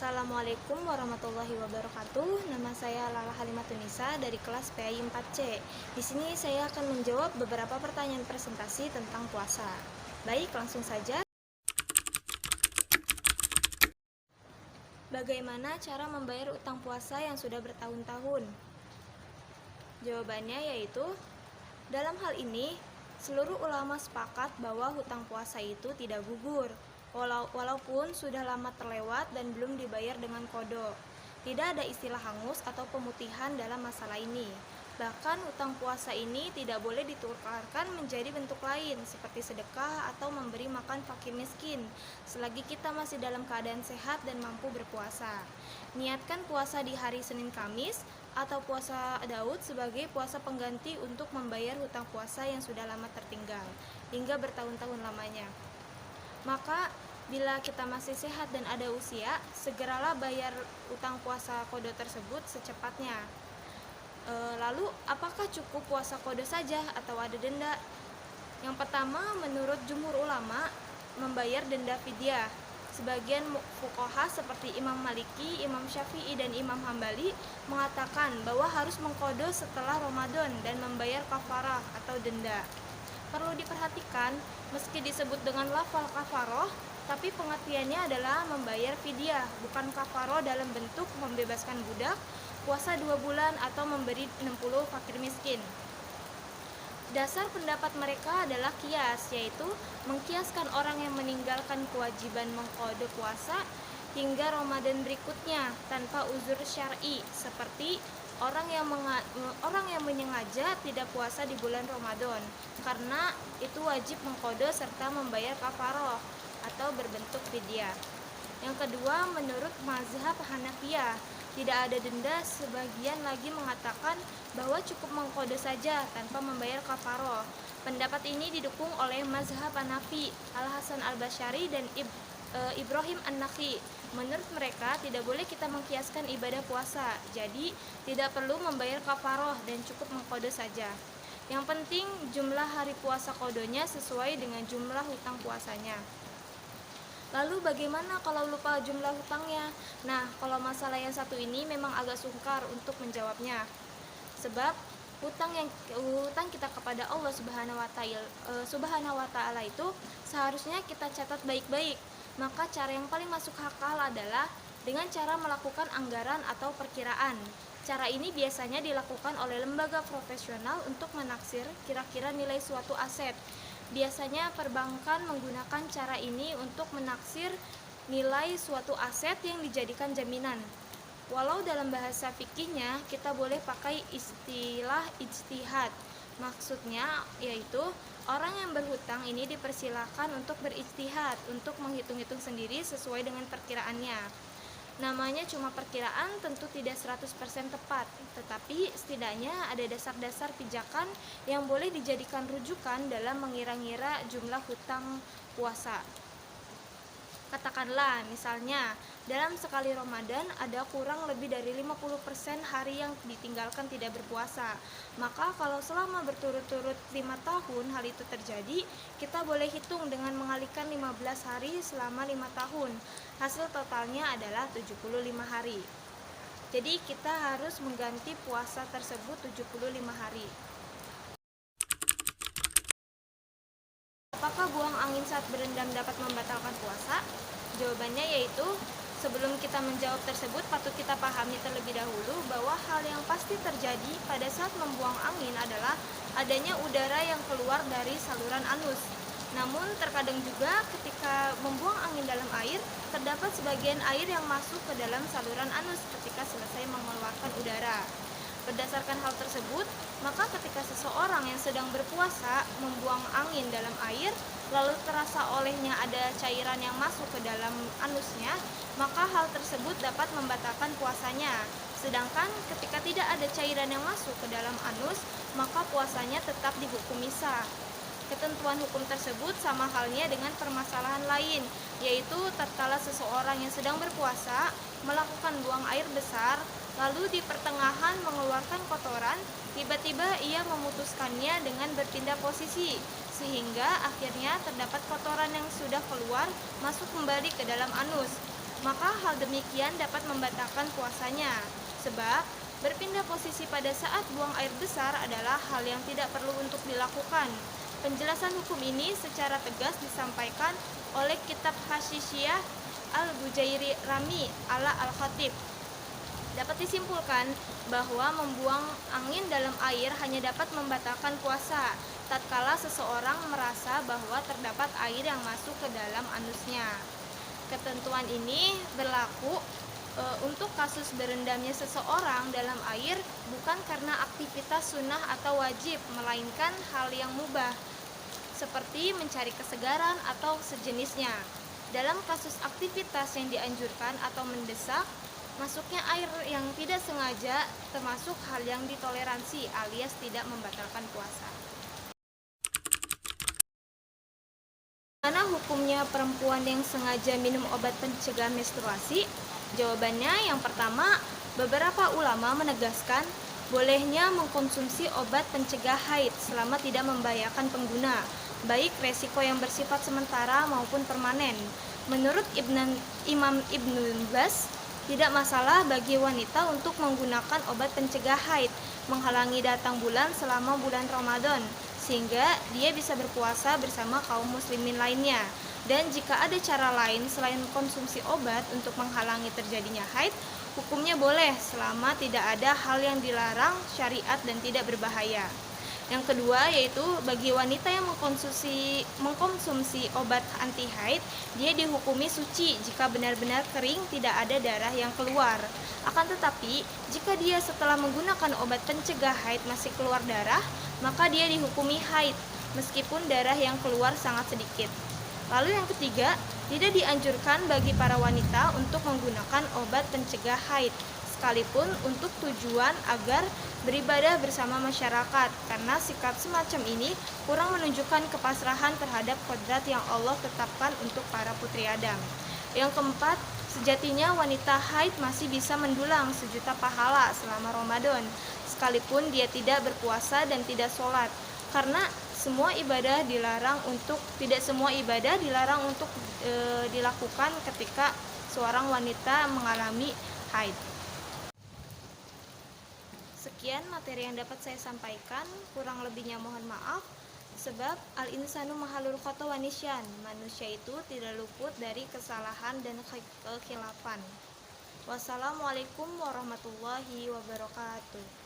Assalamualaikum warahmatullahi wabarakatuh. Nama saya Lala Halimatunisa dari kelas PAI 4C. Di sini saya akan menjawab beberapa pertanyaan presentasi tentang puasa. Baik, langsung saja. Bagaimana cara membayar utang puasa yang sudah bertahun-tahun? Jawabannya yaitu, dalam hal ini, seluruh ulama sepakat bahwa hutang puasa itu tidak gugur, walaupun sudah lama terlewat dan belum dibayar dengan qadha. Tidak ada istilah hangus atau pemutihan dalam masalah ini. Bahkan hutang puasa ini tidak boleh ditukarkan menjadi bentuk lain seperti sedekah atau memberi makan fakir miskin selagi kita masih dalam keadaan sehat dan mampu berpuasa. Niatkan puasa di hari Senin Kamis atau puasa Daud sebagai puasa pengganti untuk membayar hutang puasa yang sudah lama tertinggal hingga bertahun-tahun lamanya. Maka bila kita masih sehat dan ada usia, segeralah bayar utang puasa qadha tersebut secepatnya. Lalu apakah cukup puasa qadha saja atau ada denda? Yang pertama, menurut jumhur ulama, membayar denda fidyah. Sebagian fuqaha seperti Imam Maliki, Imam Syafi'i, dan Imam Hambali mengatakan bahwa harus mengqadha setelah Ramadan dan membayar kafarah atau denda. Perlu diperhatikan, meski disebut dengan lafal kafaroh, tapi pengertiannya adalah membayar fidyah, bukan kafaroh dalam bentuk membebaskan budak, puasa 2 bulan, atau memberi 60 fakir miskin. Dasar pendapat mereka adalah kias, yaitu mengkiaskan orang yang meninggalkan kewajiban mengqadha puasa hingga Ramadan berikutnya tanpa uzur syar'i, seperti orang yang menyengaja tidak puasa di bulan Ramadan karena itu wajib mengqadha serta membayar kafaroh atau berbentuk fidyah. Yang kedua, menurut mazhab Hanafiyah, tidak ada denda. Sebagian lagi mengatakan bahwa cukup mengqadha saja tanpa membayar kafaroh. Pendapat ini didukung oleh mazhab Hanafi, Al-Hasan Al-Basyari, dan Ibrahim An-Nakhi. Menurut mereka, tidak boleh kita mengkiaskan ibadah puasa, jadi tidak perlu membayar kafaroh dan cukup mengqadha saja. Yang penting jumlah hari puasa qadhanya sesuai dengan jumlah hutang puasanya. Lalu bagaimana kalau lupa jumlah hutangnya? Nah, kalau masalah yang satu ini memang agak sungkar untuk menjawabnya. Sebab hutang kita kepada Allah Subhanahu wa taala itu seharusnya kita catat baik-baik. Maka cara yang paling masuk akal adalah dengan cara melakukan anggaran atau perkiraan. Cara ini biasanya dilakukan oleh lembaga profesional untuk menaksir kira-kira nilai suatu aset. Biasanya perbankan menggunakan cara ini untuk menaksir nilai suatu aset yang dijadikan jaminan. Walau dalam bahasa fikihnya kita boleh pakai istilah ijtihad. Maksudnya yaitu orang yang berhutang ini dipersilakan untuk berijtihad, untuk menghitung-hitung sendiri sesuai dengan perkiraannya. Namanya cuma perkiraan, tentu tidak 100% tepat, tetapi setidaknya ada dasar-dasar pijakan yang boleh dijadikan rujukan dalam mengira-ngira jumlah hutang puasa. Katakanlah misalnya dalam sekali Ramadan ada kurang lebih dari 50% hari yang ditinggalkan tidak berpuasa. Maka kalau selama berturut-turut 5 tahun hal itu terjadi, kita boleh hitung dengan mengalihkan 15 hari selama 5 tahun. Hasil totalnya adalah 75 hari. Jadi kita harus mengganti puasa tersebut 75 hari. Apakah buang angin saat berendam dapat membatalkan puasa? Jawabannya yaitu, sebelum kita menjawab tersebut patut kita pahami terlebih dahulu bahwa hal yang pasti terjadi pada saat membuang angin adalah adanya udara yang keluar dari saluran anus. Namun terkadang juga ketika membuang angin dalam air, terdapat sebagian air yang masuk ke dalam saluran anus ketika selesai mengeluarkan udara. Berdasarkan hal tersebut, maka ketika seseorang yang sedang berpuasa membuang angin dalam air, lalu terasa olehnya ada cairan yang masuk ke dalam anusnya, maka hal tersebut dapat membatalkan puasanya. Sedangkan ketika tidak ada cairan yang masuk ke dalam anus, maka puasanya tetap dihukum misa. Ketentuan hukum tersebut sama halnya dengan permasalahan lain, yaitu tatkala seseorang yang sedang berpuasa melakukan buang air besar, lalu di pertengahan mengeluarkan kotoran, tiba-tiba ia memutuskannya dengan berpindah posisi, sehingga akhirnya terdapat kotoran yang sudah keluar masuk kembali ke dalam anus. maka hal demikian dapat membatalkan puasanya. Sebab berpindah posisi pada saat buang air besar adalah hal yang tidak perlu untuk dilakukan. Penjelasan hukum ini secara tegas disampaikan oleh kitab Hasyisyiyah Al-Bujairi Rami ala Al-Khatib. Dapat disimpulkan bahwa membuang angin dalam air hanya dapat membatalkan puasa tatkala seseorang merasa bahwa terdapat air yang masuk ke dalam anusnya. Ketentuan ini berlaku untuk kasus berendamnya seseorang dalam air bukan karena aktivitas sunnah atau wajib, melainkan hal yang mubah, seperti mencari kesegaran atau sejenisnya. Dalam kasus aktivitas yang dianjurkan atau mendesak, masuknya air yang tidak sengaja termasuk hal yang ditoleransi alias tidak membatalkan puasa. Mana hukumnya perempuan yang sengaja minum obat pencegah menstruasi? Jawabannya yang pertama, beberapa ulama menegaskan bolehnya mengkonsumsi obat pencegah haid selama tidak membahayakan pengguna, baik resiko yang bersifat sementara maupun permanen. Menurut Imam Ibnu Bas, tidak masalah bagi wanita untuk menggunakan obat pencegah haid menghalangi datang bulan selama bulan Ramadan, sehingga dia bisa berpuasa bersama kaum muslimin lainnya. Dan jika ada cara lain selain konsumsi obat untuk menghalangi terjadinya haid, hukumnya boleh selama tidak ada hal yang dilarang syariat dan tidak berbahaya. Yang kedua yaitu bagi wanita yang mengkonsumsi obat anti haid, dia dihukumi suci jika benar-benar kering tidak ada darah yang keluar. Akan tetapi, jika dia setelah menggunakan obat pencegah haid masih keluar darah, maka dia dihukumi haid meskipun darah yang keluar sangat sedikit. Lalu yang ketiga, tidak dianjurkan bagi para wanita untuk menggunakan obat pencegah haid, sekalipun untuk tujuan agar beribadah bersama masyarakat, karena sikap semacam ini kurang menunjukkan kepasrahan terhadap kodrat yang Allah tetapkan untuk para putri Adam. Yang keempat, sejatinya wanita haid masih bisa mendulang 1.000.000 pahala selama Ramadan, sekalipun dia tidak berpuasa dan tidak sholat, karena tidak semua ibadah dilarang untuk dilakukan ketika seorang wanita mengalami haid. Sekian materi yang dapat saya sampaikan, kurang lebihnya mohon maaf. Sebab al-insanu mahalul khata wa nisyan, manusia itu tidak luput dari kesalahan dan kekhilafan. Wassalamualaikum warahmatullahi wabarakatuh.